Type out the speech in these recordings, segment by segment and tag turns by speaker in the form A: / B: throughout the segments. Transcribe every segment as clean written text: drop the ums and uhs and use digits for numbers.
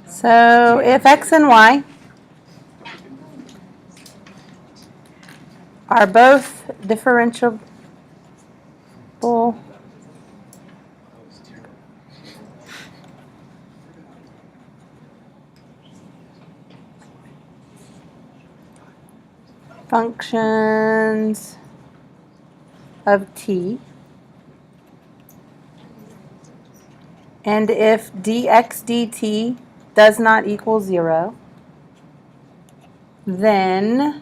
A: So if x and y are both differentiable functions of t, and if dx dt does not equal 0, then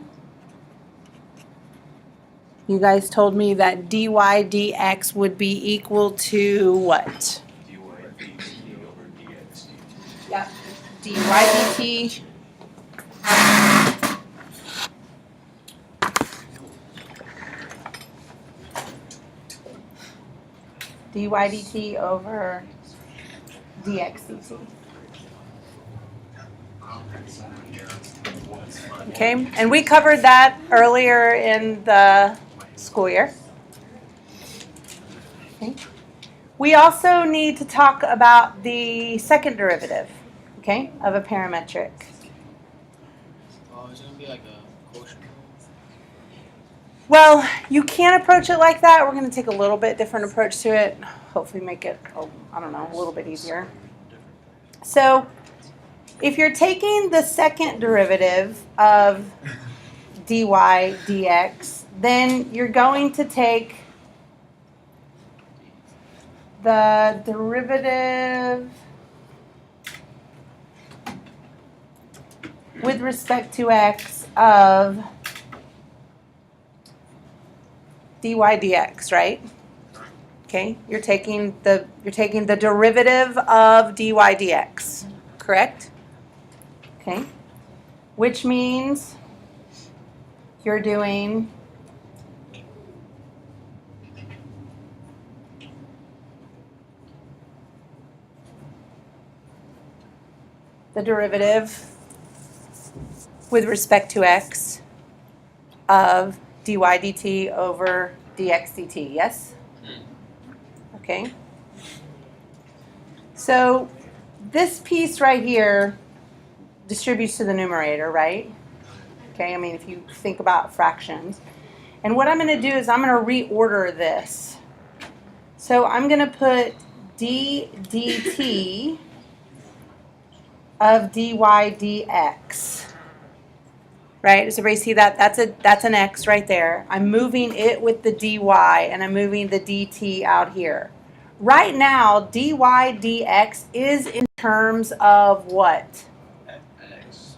A: you guys told me that dy dx would be equal to what?
B: dy dt over dx dt.
A: Yep, dy dt dy dt over dx dt. Okay, and we covered that earlier in the school year. Okay. We also need to talk about the second derivative, okay, of a parametric.
C: Oh, it's gonna be like a quotient.
A: Well, you can approach it like that. We're going to take a little bit different approach to it. Hopefully make it, I don't know, a little bit easier. So if you're taking the second derivative of dy dx, then you're going to take the derivative with respect to x of dy dx, right? Okay, you're taking the derivative of dy dx, correct? Okay, which means you're doing the derivative with respect to x of dy dt over dx dt, yes? Okay. So this piece right here distributes to the numerator, right? Okay, I mean, if you think about fractions. And what I'm going to do is I'm going to reorder this. So I'm going to put d dt of dy dx. Right? Does everybody see that? That's an x right there. I'm moving it with the dy, and I'm moving the dt out here. Right now, dy dx is in terms of what?
B: An x.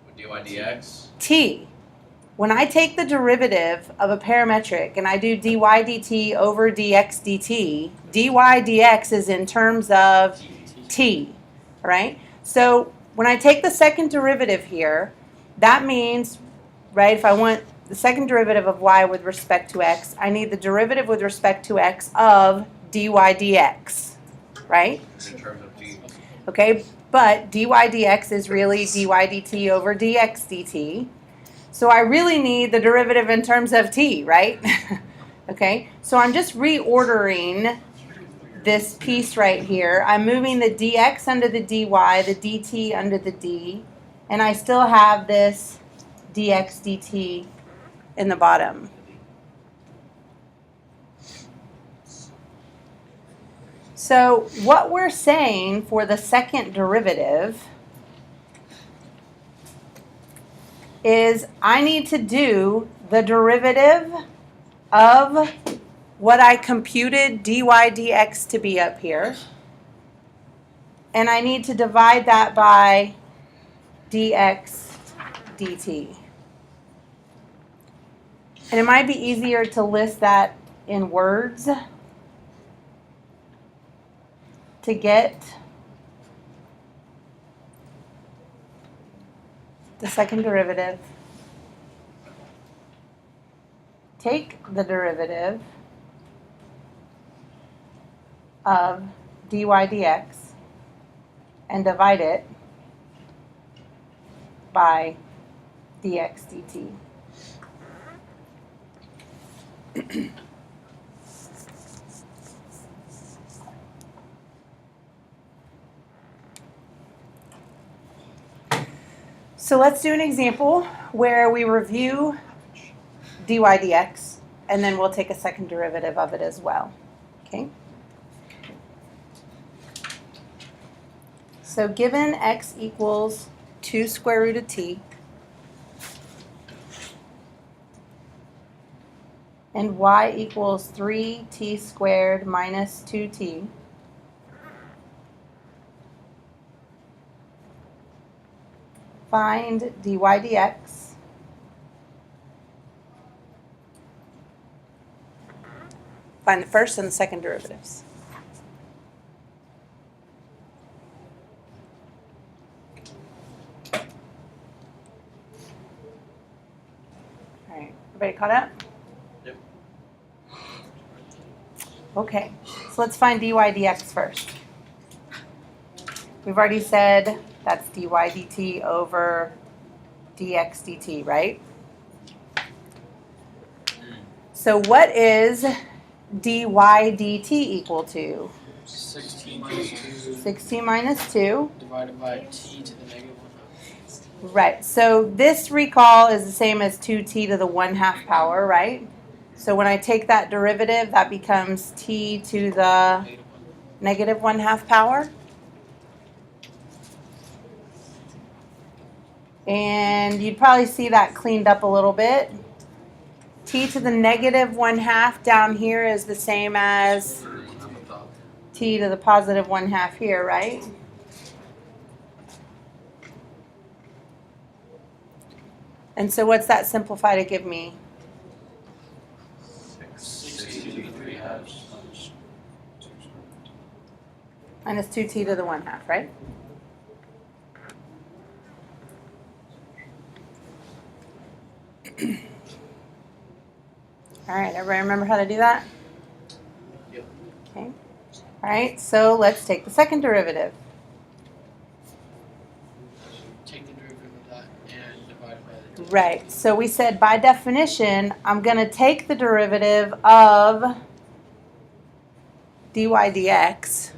B: With dy dx.
A: T. When I take the derivative of a parametric and I do dy dt over dx dt, dy dx is in terms of t, right? So when I take the second derivative here, that means, right, if I want the second derivative of y with respect to x, I need the derivative with respect to x of dy dx, right?
B: In terms of t.
A: Okay, but dy dx is really dy dt over dx dt. So I really need the derivative in terms of t, right? Okay, so I'm just reordering this piece right here. I'm moving the dx under the dy, the dt under the d, and I still have this dx dt in the bottom. So what we're saying for the second derivative is I need to do the derivative of what I computed dy dx to be up here, and I need to divide that by dx dt. And it might be easier to list that in words to get the second derivative. Take the derivative of dy dx and divide it by dx dt. So let's do an example where we review dy dx, and then we'll take a second derivative of it as well. Okay? So given x equals 2 square root of t, and y equals 3t squared minus 2t, find dy dx. Find the first and the second derivatives. All right, everybody caught up?
B: Yep.
A: Okay, so let's find dy dx first. We've already said that's dy dt over dx dt, right? So what is dy dt equal to?
C: 16 plus 2
A: 16 minus 2.
C: divided by t to the -1/2.
A: Right, so this recall is the same as 2t to the 1/2 power, right? So when I take that derivative, that becomes t to the -1/2 power. And you'd probably see that cleaned up a little bit. T to the -1/2 down here is the same as t to the +1/2 here, right? And so what's that simplify to give me?
C: 60 to the 3/2.
A: Minus 2t to the 1/2, right? All right, everybody remember how to do that?
B: Yep.
A: Okay. All right, so let's take the second derivative.
C: Take the derivative of that and divide it by the t.
A: Right, so we said by definition, I'm going to take the derivative of dy dx,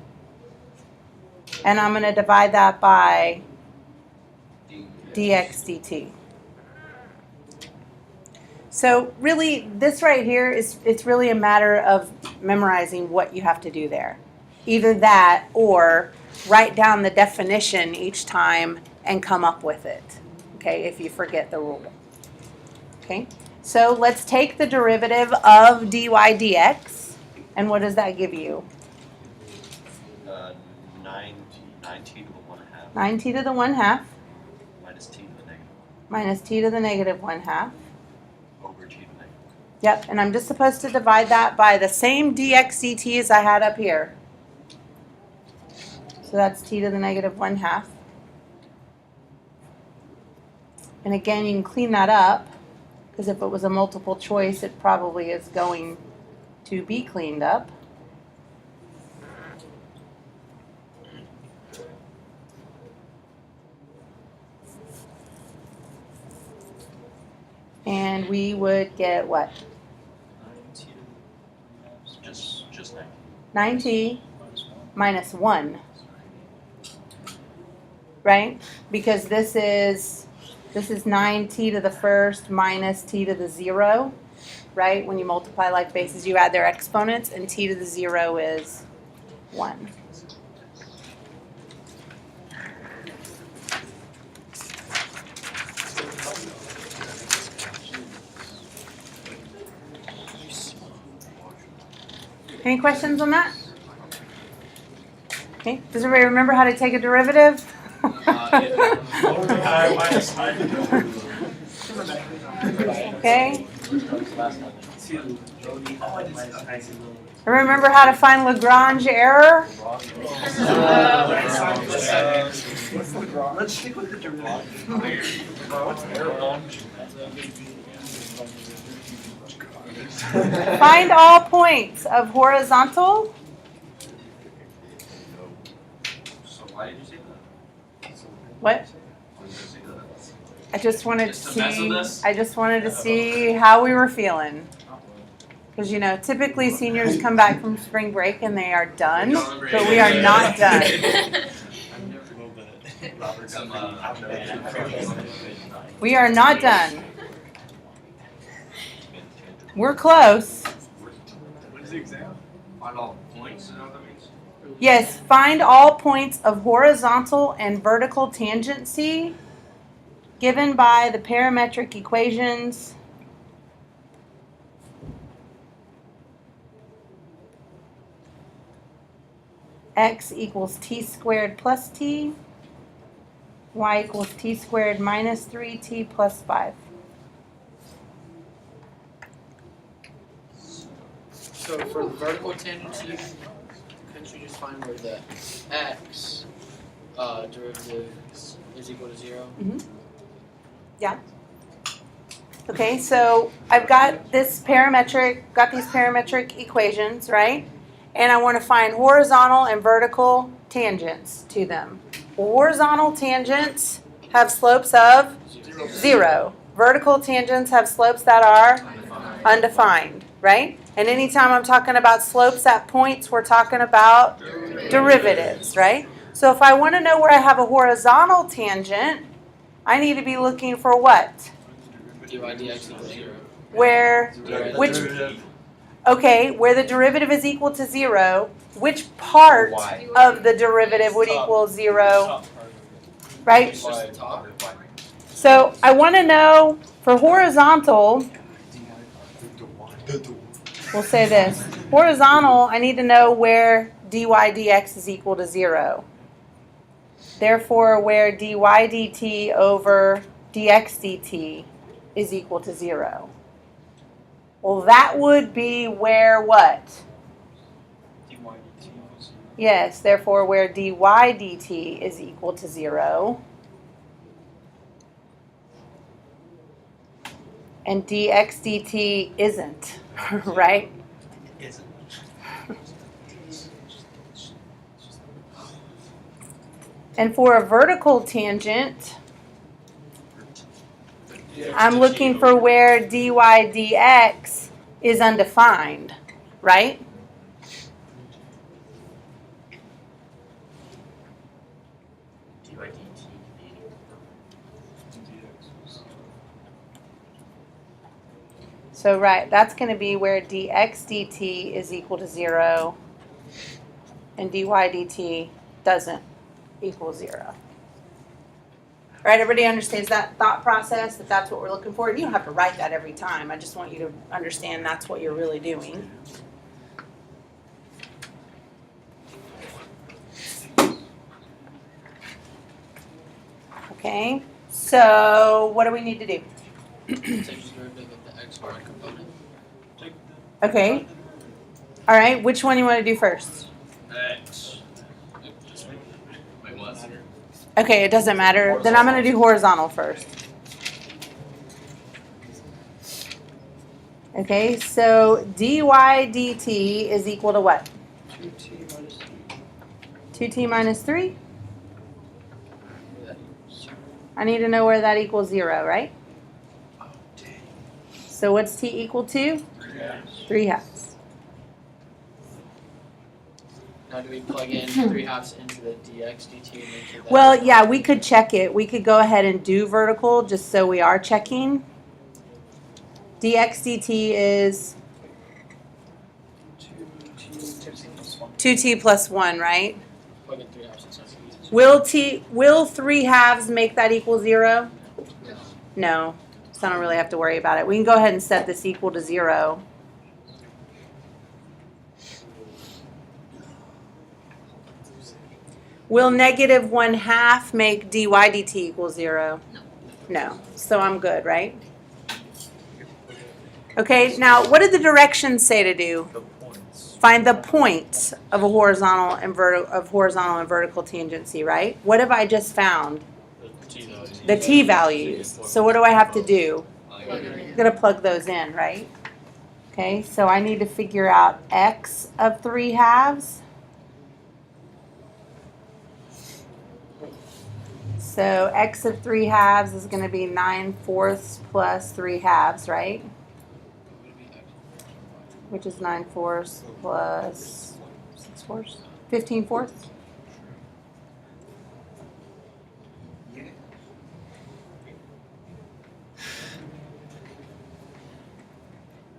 A: and I'm going to divide that by dx dt. So really, this right here it's really a matter of memorizing what you have to do there. Either that or write down the definition each time and come up with it, okay, if you forget the rule. Okay, so let's take the derivative of dy dx, and what does that give you?
D: 9t to the 1/2
A: 9t to the 1/2
D: minus t to the -1
A: minus t to the -1/2.
D: over t to the -1.
A: Yep, and I'm just supposed to divide that by the same dx dt as I had up here. So that's t to the -1/2. And again, you can clean that up, because if it was a multiple choice, it probably is going to be cleaned up. And we would get what?
D: 9t to the just 9.
A: 9t minus 1. Right? Because this is 9t to the first minus t to the 0, right? When you multiply like bases, you add their exponents, and t to the 0 is 1. Any questions on that? Okay. Does everybody remember how to take a derivative? Okay. Remember how to find Lagrange error?
E: Let's stick with the derivative.
A: Find all points of horizontal.
B: So why did you say that?
A: What?
B: Why did you say that?
A: I just wanted to
B: Just to mess with
A: see.
B: us?
A: I just wanted to see how we were feeling. Because typically seniors come back from spring break and they are done, but we are not done.
D: A little bit. Robert
A: We are not done. We're close.
B: What is the exam? Find all points, is that what that means?
A: Yes, find all points of horizontal and vertical tangency given by the parametric equations x equals t squared plus t, y equals t squared minus 3t plus 5.
C: So for the vertical tangency, couldn't you just find where the x derivative is equal to 0?
A: Okay, so I've got these parametric equations, right? And I want to find horizontal and vertical tangents to them. Horizontal tangents have slopes of 0. Vertical tangents have slopes that are undefined, right? And anytime I'm talking about slopes at points, we're talking about derivatives, right? So if I want to know where I have a horizontal tangent, I need to be looking for what?
C: dy dx equals 0.
A: Where the derivative is equal to 0, which part of the derivative would equal 0, right?
C: It's just the top.
A: So I want to know for horizontal, we'll say this. Horizontal, I need to know where dy dx is equal to 0. Therefore, where dy dt over dx dt is equal to 0. Well, that would be where what? Yes, therefore where dy dt is equal to 0. And dx dt isn't, right?
D: Isn't.
A: And for a vertical tangent, I'm looking for where dy dx is undefined, right? So right, that's going to be where dx dt is equal to 0 and dy dt doesn't equal 0. All right, everybody understands that thought process, that that's what we're looking for? And you don't have to write that every time. I just want you to understand that's what you're really doing. Okay, so what do we need to do?
C: Take the derivative of the xy component.
A: Okay. All right, which one you want to do first?
B: X. Wait, what?
A: Okay, it doesn't matter. Then I'm going to do horizontal first. Okay, so dy dt is equal to what? 2t minus 3? I need to know where that equals 0, right? So what's t equal to? 3 halves.
C: Now do we plug in 3 halves into the dx dt and make sure that
A: Well, yeah, we could check it. We could go ahead and do vertical just so we are checking. dx dt is 2t plus 1, right?
C: plug in 3 halves into it.
A: Will 3 halves make that equal 0? No. So I don't really have to worry about it. We can go ahead and set this equal to 0. Will negative 1/2 make dy dt equal 0? No. So I'm good, right? Okay, now what did the directions say to do? Find the points of a horizontal and vertical tangency, right? What have I just found? The t values. So what do I have to do? I'm going to plug those in, right? Okay, so I need to figure out x of 3 halves. So x of 3 halves is going to be 9/4 plus 3 halves, right? Which is 9/4 plus 6/4, 15/4.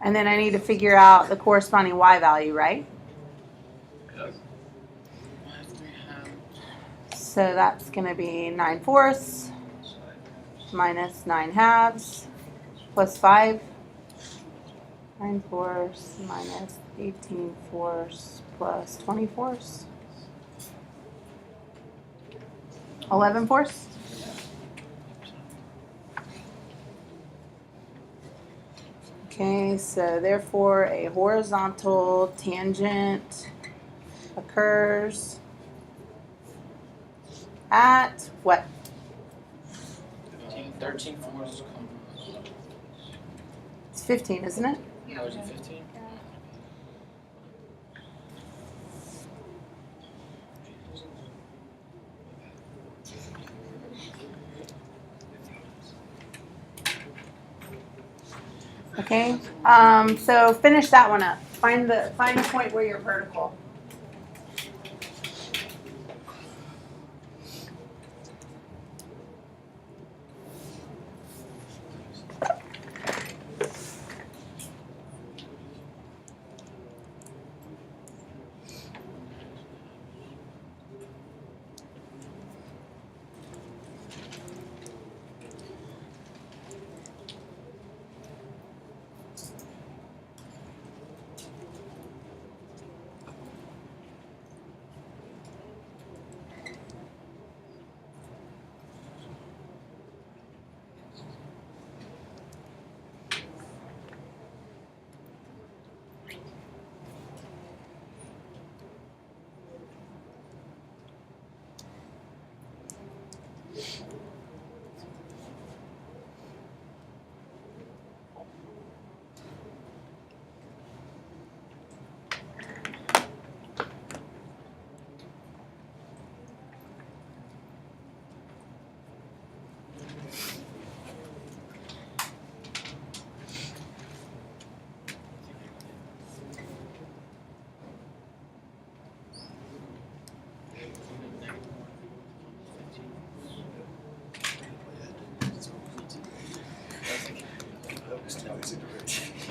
A: And then I need to figure out the corresponding y value, right?
B: Yes.
A: So that's going to be 9/4 minus 9/2 plus 5. 9/4 minus 18/4 plus 20/4. 11/4. Okay, so therefore a horizontal tangent occurs at what?
C: 13/4.
A: It's 15, isn't it?
C: Oh, is it 15?
A: Okay. So finish that one up. Find the point where you're vertical.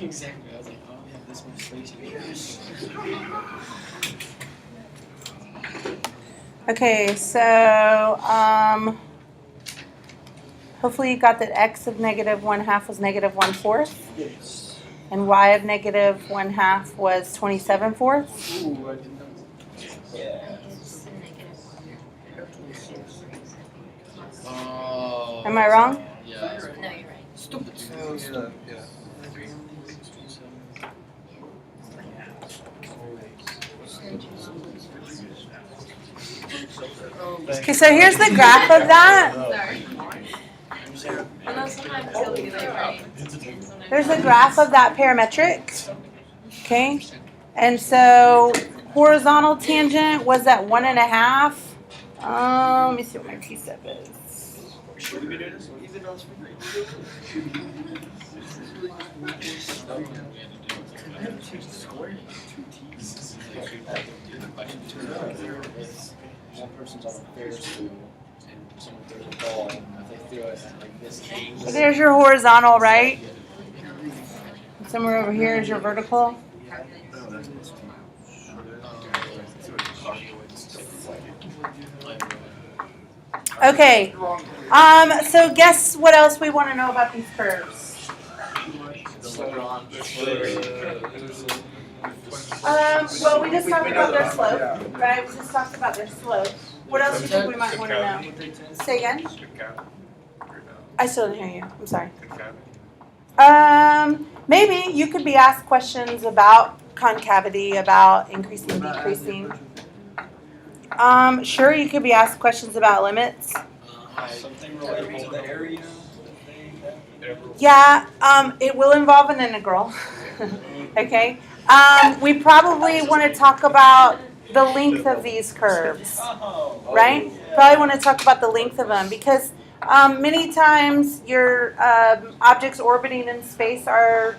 C: Exactly. I was like, oh, yeah, this much space here.
A: Okay, so hopefully you got that x of negative 1/2 was negative 1/4,
C: Yes.
A: and y of negative 1/2 was 27/4.
C: Ooh, I didn't know. Oh.
A: Am I wrong?
C: Yeah.
E: No, you're right.
C: Stupid.
A: Okay, so here's the graph of that.
E: Sorry. I know sometimes he'll be like right. And sometimes
A: There's a graph of that parametric. Okay, and so horizontal tangent was at 1.5. Let me see what my t-step is.
B: Should we be doing this? Even though it's
C: One person's on a Ferris wheel and someone throws a ball. If they throw it at like this angle.
A: There's your horizontal, right? Somewhere over here is your vertical. Okay. So guess what else we want to know about these curves? Well, we just talked about their slope, right? We just talked about their slope. What else do you think we might want to know? Say again? I still didn't hear you. I'm sorry. Maybe you could be asked questions about concavity, about increasing, decreasing. Sure, you could be asked questions about limits.
B: something related to the area.
A: Yeah, it will involve an integral. Okay. We probably want to talk about the length of these curves, right? Probably want to talk about the length of them because many times your objects orbiting in space are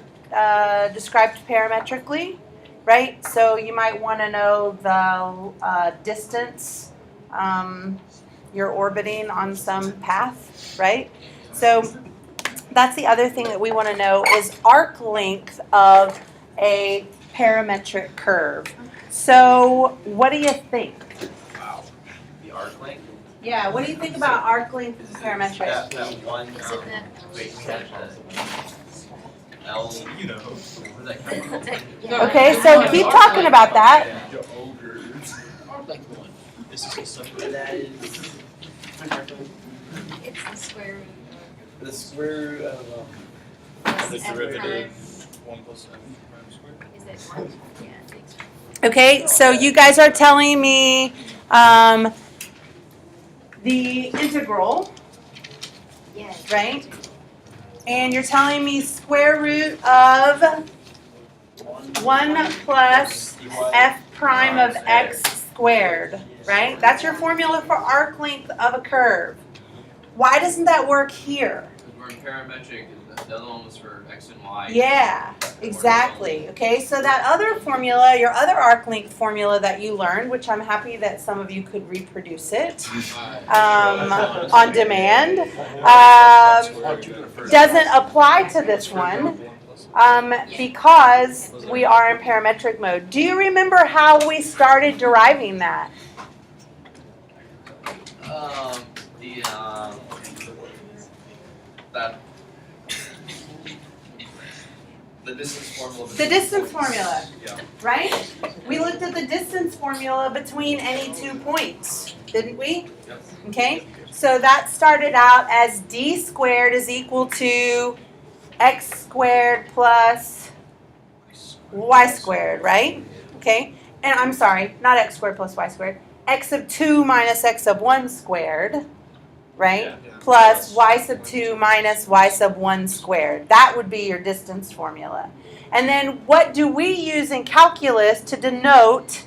A: described parametrically, right? So you might want to know the distance you're orbiting on some path, right? So that's the other thing that we want to know is arc length of a parametric curve. So what do you think?
B: Wow. The arc length?
A: Yeah, what do you think about arc length of a parametric?
B: That one,
E: Is it that?
B: wait, L, you know, what is that count?
A: Okay, so keep talking about that.
C: Arc length one.
D: This is just something
C: That is.
E: It's the square root
C: The square root of.
E: of
D: the
E: f
D: derivative.
E: prime.
D: 1 plus m prime squared.
E: Is it one? Yeah, I think so.
A: Okay, so you guys are telling me the integral,
E: Yes.
A: right? And you're telling me square root of 1 plus f prime of x squared, right? That's your formula for arc length of a curve. Why doesn't that work here?
B: Because we're in parametric, and the other one was for x and y.
A: Yeah, exactly. Okay, so that other formula, your other arc length formula that you learned, which I'm happy that some of you could reproduce it on demand, doesn't apply to this one because we are in parametric mode. Do you remember how we started deriving that?
B: The distance formula.
A: The distance formula,
B: Yeah.
A: right? We looked at the distance formula between any 2 points, didn't we?
B: Yep.
A: Okay, so that started out as d squared is equal to x squared plus y squared, right? Okay, and I'm sorry, not x squared plus y squared, x sub 2 minus x sub 1 squared, right? Plus y sub 2 minus y sub 1 squared. That would be your distance formula. And then what do we use in calculus to denote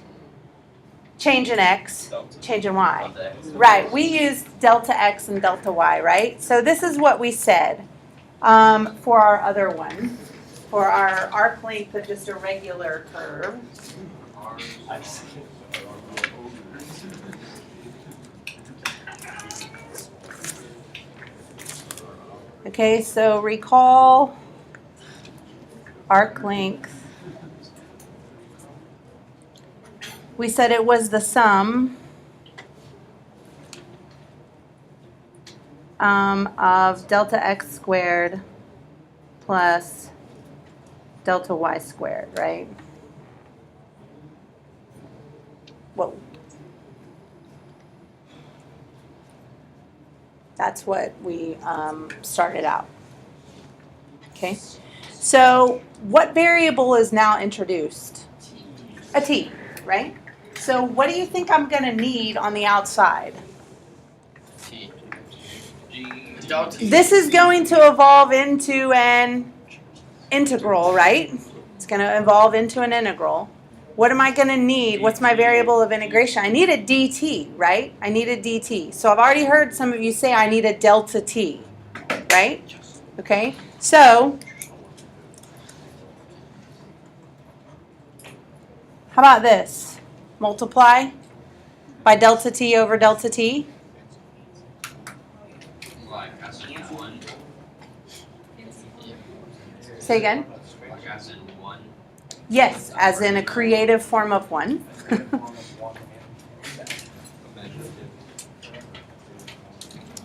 A: change in x, change in y? Right, we use delta x and delta y, right? So this is what we said for our other one, for our arc length of just a regular curve. Okay, so recall arc length. We said it was the sum of delta x squared plus delta y squared, right? Whoa. That's what we started out. Okay, so what variable is now introduced? A t, right? So what do you think I'm going to need on the outside?
C: T.
B: G.
C: Delta.
A: This is going to evolve into an integral, right? It's going to evolve into an integral. What am I going to need? What's my variable of integration? I need a dt, right? I need a dt. So I've already heard some of you say I need a delta t, right? Okay, so how about this? Multiply by delta t over delta t.
B: Like as in 1.
A: Say again.
B: Like as in 1.
A: Yes, as in a creative form of 1.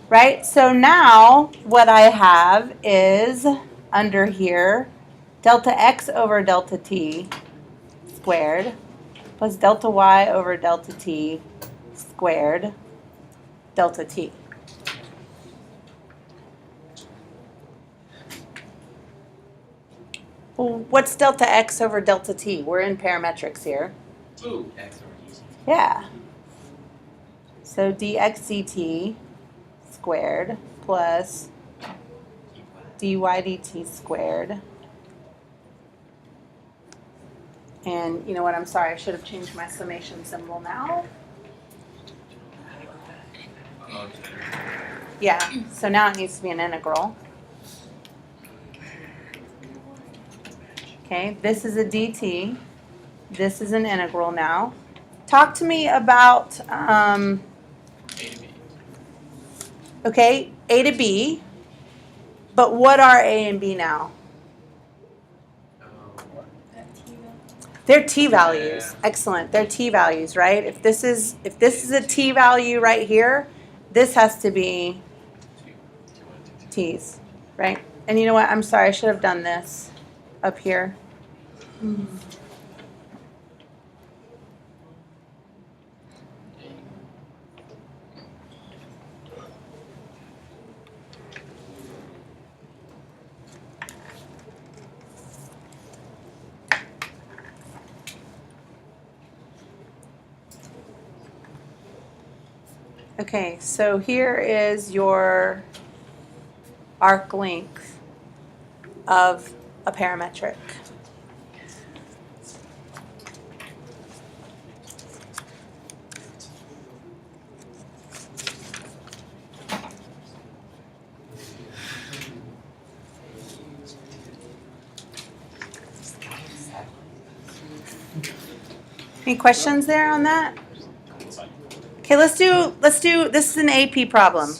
A: Right? So now what I have is under here delta x over delta t squared plus delta y over delta t squared delta t. Well, what's delta x over delta t? We're in parametrics here.
B: Ooh. X over easy.
A: Yeah. So dx dt squared plus dy dt squared. And you know what? I'm sorry. I should have changed my summation symbol now. Yeah. So now it needs to be an integral. Okay, this is a dt. This is an integral now. Talk to me about,
C: A to B.
A: okay, a to b. But what are A and B now? They're t values.
B: Yeah.
A: Excellent. They're t values, right? If this is a t value right here, this has to be t's, right? And you know what? I'm sorry. I should have done this up here. Okay, so here is your arc length of a parametric. Any questions there on that? Okay, let's do, this is an AP problem.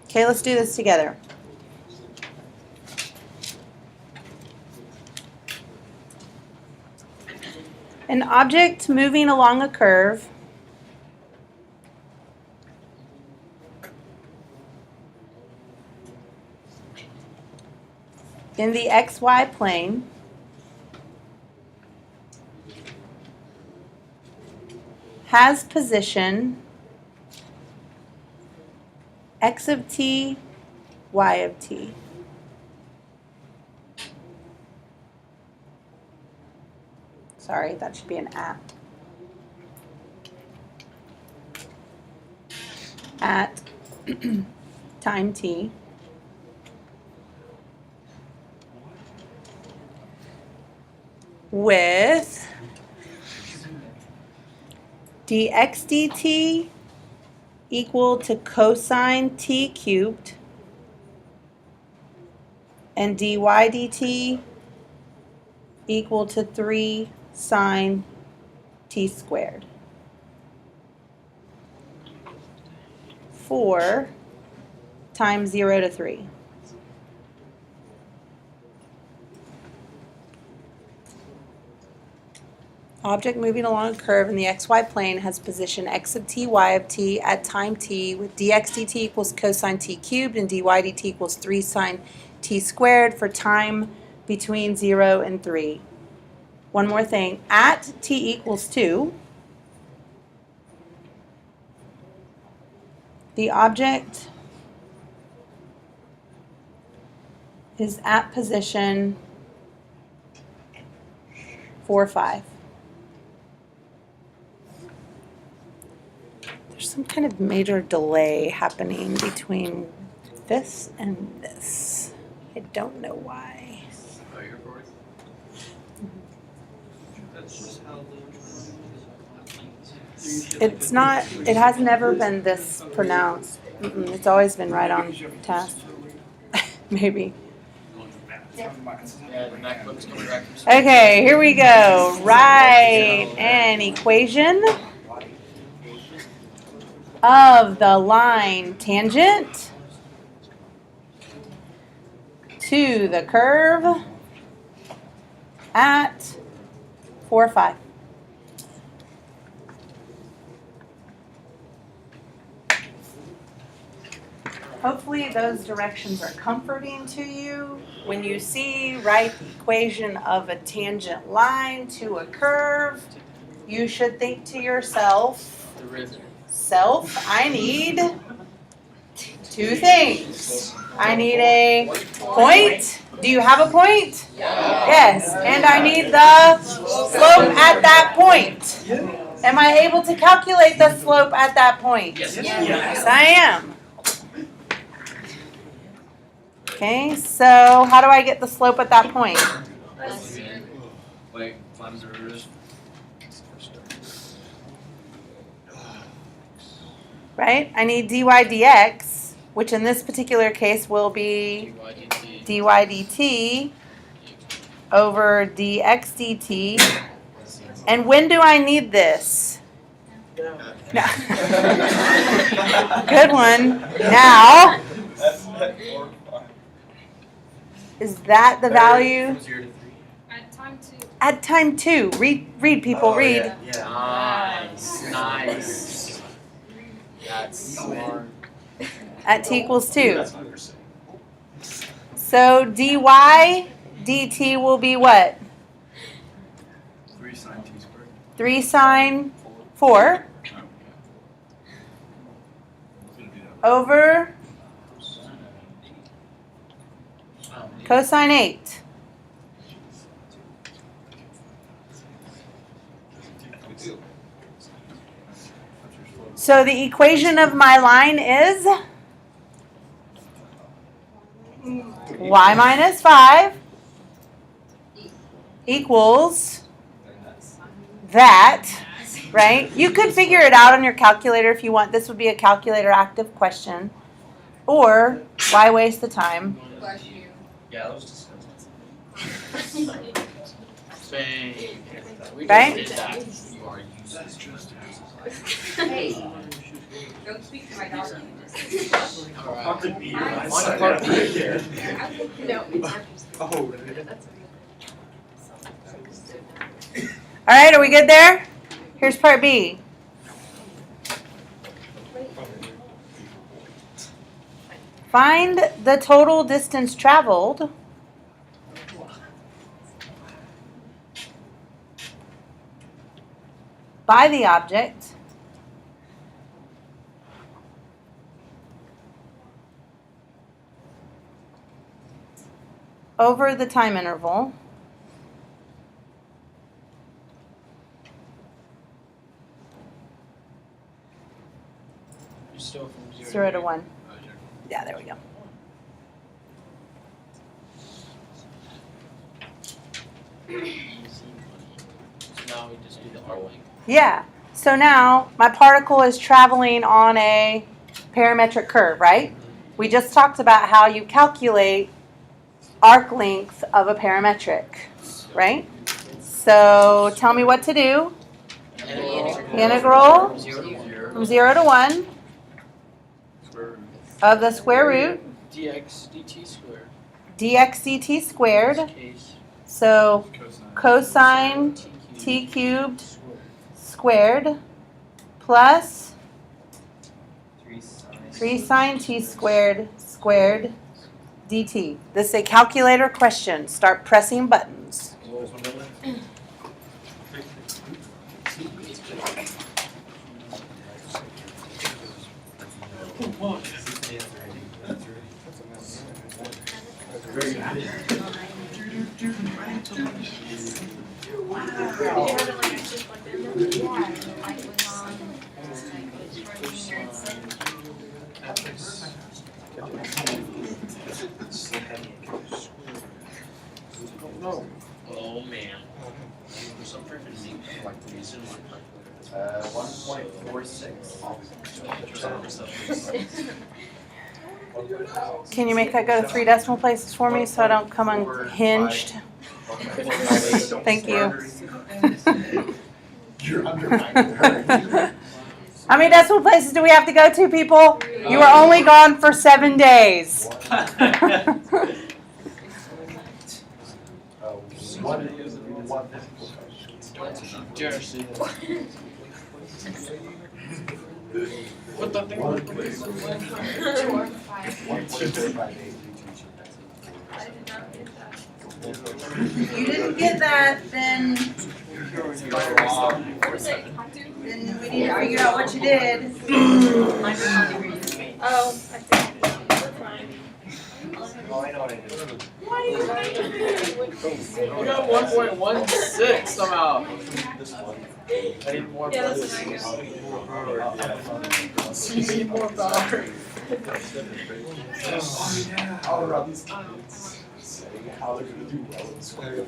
A: Okay, let's do this together. An object moving along a curve in the XY plane has position x of t, y of t. Sorry, that should be an at time t with dx dt equal to cosine t cubed and dy dt equal to 3 sine t squared. For times 0 to 3. Object moving along a curve in the xy plane has position x of t, y of t at time t with dx dt equals cosine t cubed and dy dt equals 3 sine t squared for time between 0 and 3. One more thing, at t equals 2, the object is at position 4, 5. There's some kind of major delay happening between this and this. I don't know why.
B: Oh, you're fourth? That's just how
A: It's not, it has never been this pronounced. It's always been right on task. Maybe.
C: Yeah, the MacBook's coming back from
A: Okay, here we go. Write an equation of the line tangent to the curve at 4, 5. Hopefully those directions are comforting to you. When you see write the equation of a tangent line to a curve, you should think to yourself,
C: derivative.
A: I need 2 things. I need a point. Do you have a point?
C: Yeah.
A: Yes. And I need the slope at that point. Am I able to calculate the slope at that point?
C: Yes.
A: Yes, I am. Okay, so how do I get the slope at that point?
B: Wait, times the derivative.
A: Right? I need dy dx, which in this particular case will be dy dt over dx dt. And when do I need this? No. Good one. Now. Is that the value?
B: From 0 to 3.
E: At time 2.
A: At time 2. Read people,
B: Oh,
A: read.
B: Yeah.
C: Nice. That's smart.
A: At t equals 2.
D: That's what you're saying.
A: So dy dt will be what?
B: 3 sine t squared.
A: 3 sine 4 over cosine 8. So the equation of my line is y minus 5 equals that, right? You could figure it out on your calculator if you want. This would be a calculator active question. Or why waste the time?
E: Bless you.
B: Yeah, that was disgusting.
C: Same. We
A: Right?
C: just did that.
B: You are useless.
E: Hey, don't speak to my dog.
C: Alright.
D: On part B.
E: No, it's
D: Oh, really?
A: All right, are we good there? Here's part B. Find the total distance traveled by the object over the time interval
C: You're still from
A: 0 to 1. Yeah, there we go.
C: So now we just do the R length.
A: Yeah. So now my particle is traveling on a parametric curve, right? We just talked about how you calculate arc length of a parametric, right? So tell me what to do. Integral from 0 to 1 of the square root
C: dx dt squared.
A: dx dt
C: In
A: squared.
C: this case,
A: So cosine
C: t
A: t cubed
C: squared.
A: squared plus
B: 3 sine.
A: 3 sine t squared squared dt. This is a calculator question. Start pressing buttons.
D: Very good.
E: Did you have it like actually plugged in? Yeah. Like was on.
C: No. Oh man. For some freaking like the reason
B: 1.46.
A: Can you make that go to 3 decimal places for me so I don't come unhinged? Thank you.
D: You're undermining her.
A: How many decimal places do we have to go to, people? You were only gone for 7 days.
C: Jersey. Put that thing on.
A: You didn't get that, then we need to argue out what you did.
E: Oh, I think. We're fine.
B: Oh, I know what I did.
C: We got 1.16 somehow.
B: I need more
E: Yeah, that's
B: buttons.
C: You need more power.
D: All around these kids saying how they're gonna do well in school.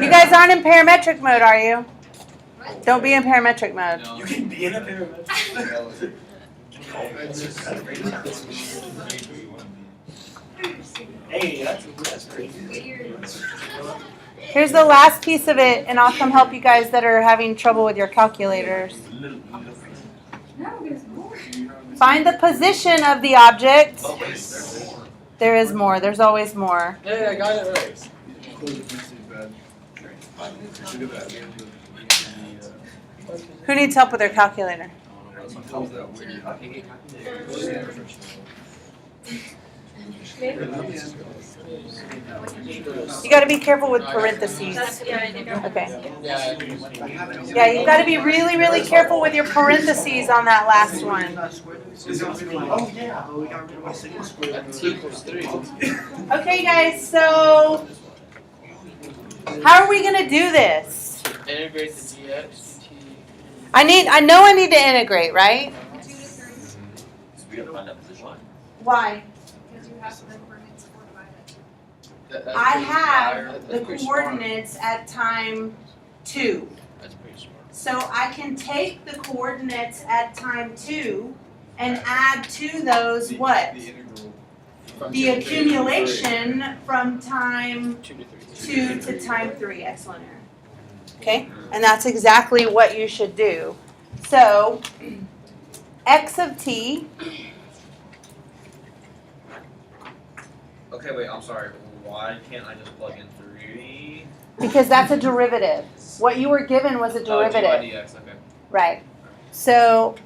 A: You guys aren't in parametric mode, are you? Don't be in parametric mode.
D: You can be in a pyramid. Hey, that's crazy.
A: Here's the last piece of it, and I'll come help you guys that are having trouble with your calculators. Find the position of the object. There is more. There's always more.
C: Hey, I got it right.
A: Who needs help with their calculator? You got to be careful with parentheses. Okay. Yeah, you got to be really, really careful with your parentheses on that last one.
C: T equals 3.
A: Okay, guys, so how are we going to do this?
C: Integrate the dx.
A: I know I need to integrate, right? Why? I have the coordinates at time 2.
C: That's pretty smart.
A: So I can take the coordinates at time 2 and add to those what? The accumulation from time 2 to time 3. Excellent, Aaron. Okay? And that's exactly what you should do. So, x of t.
B: Okay, wait, I'm sorry. Why can't I just plug in 3?
A: Because that's a derivative. What you were given was a derivative.
B: dx, okay.
A: Right. So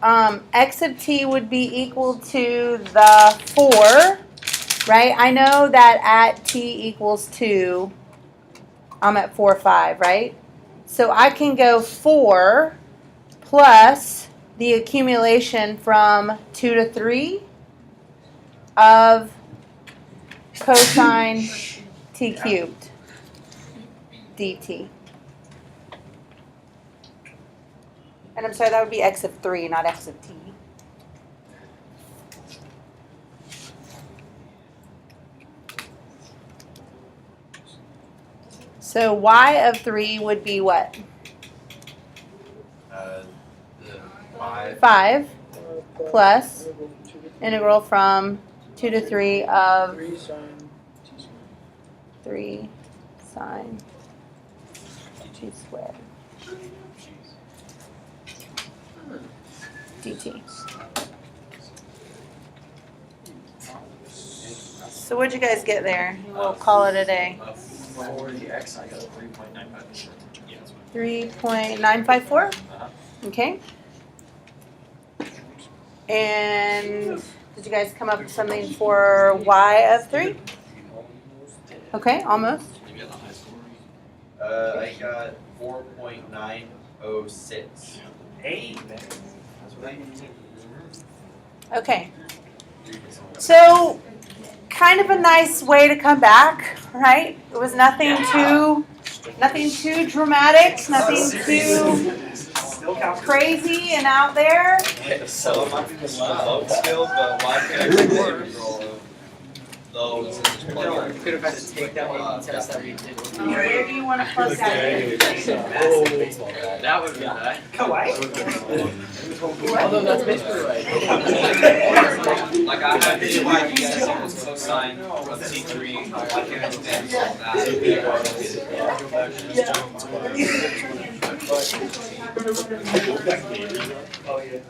A: x of t would be equal to the 4, right? I know that at t equals 2, I'm at 4, 5, right? So I can go 4 plus the accumulation from 2 to 3 of cosine t cubed dt. And I'm sorry, that would be x of 3, not x of t. So y of 3 would be what?
B: The 5.
A: 5 plus integral from 2 to 3 of 3 sine t squared dt. So what'd you guys get there? We'll call it a day.
D: For the x, I got 3.95.
A: 3.954? Okay. And did you guys come up with something for y of 3? Okay, almost.
B: I got 4.906.
D: Hey, man. That's what I need.
A: Okay. So, kind of a nice way to come back, right? It was nothing too dramatic, nothing too crazy and out there.
B: So I'm not going to love skills, but why can't I take the integral of those and just plug in?
C: You could have had to take that one test that we did.
A: Where do you want to plug that in?
C: That would be nice.
D: Kawaii?
C: Although that's basically right.
B: Like I have this why you guys equals cosine of C3. Why can't I just add
D: Oh, yeah.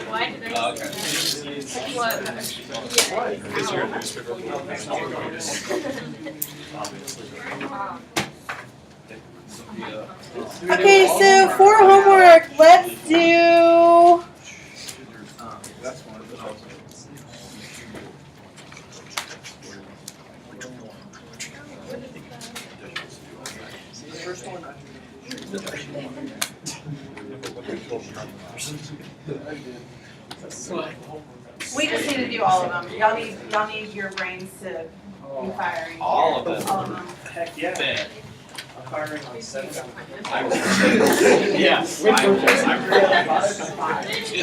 E: Why did I?
B: Okay.
E: What?
A: Okay, so for homework, let's do we just need to do all of them. Y'all need your brains to be firing.
B: All of them.
A: All of them.
D: Heck yeah.
B: Bet.
D: I'm firing on 7.
B: Yeah.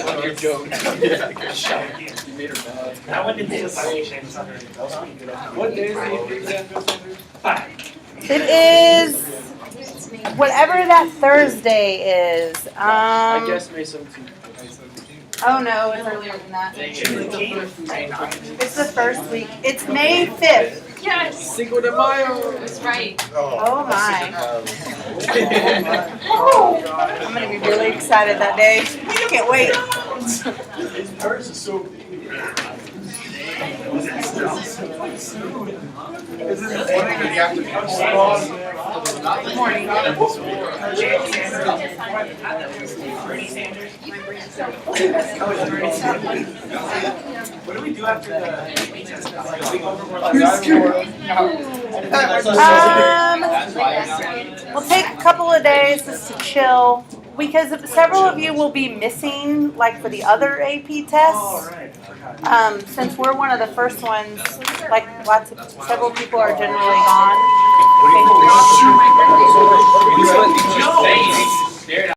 C: I'm your joke.
D: You made her mad. That one didn't take 5 changes under it. What day is the exam?
A: It is whatever that Thursday is.
C: I guess May 17th.
A: Oh no, it's earlier than that.
C: Juneteenth.
A: It's the first week. It's May 5th.
E: Yes,
C: Cinco de Mayo.
E: that's right.
A: Oh my. I'm gonna be really excited that day. Can't wait.
D: Hers is so big. Is it the morning or the afternoon?
A: Good morning.
D: What do we do after
A: We'll take a couple of days just to chill because several of you will be missing, like for the other AP tests. Since we're one of the first ones, like several people are generally gone.
B: You just let me just say it.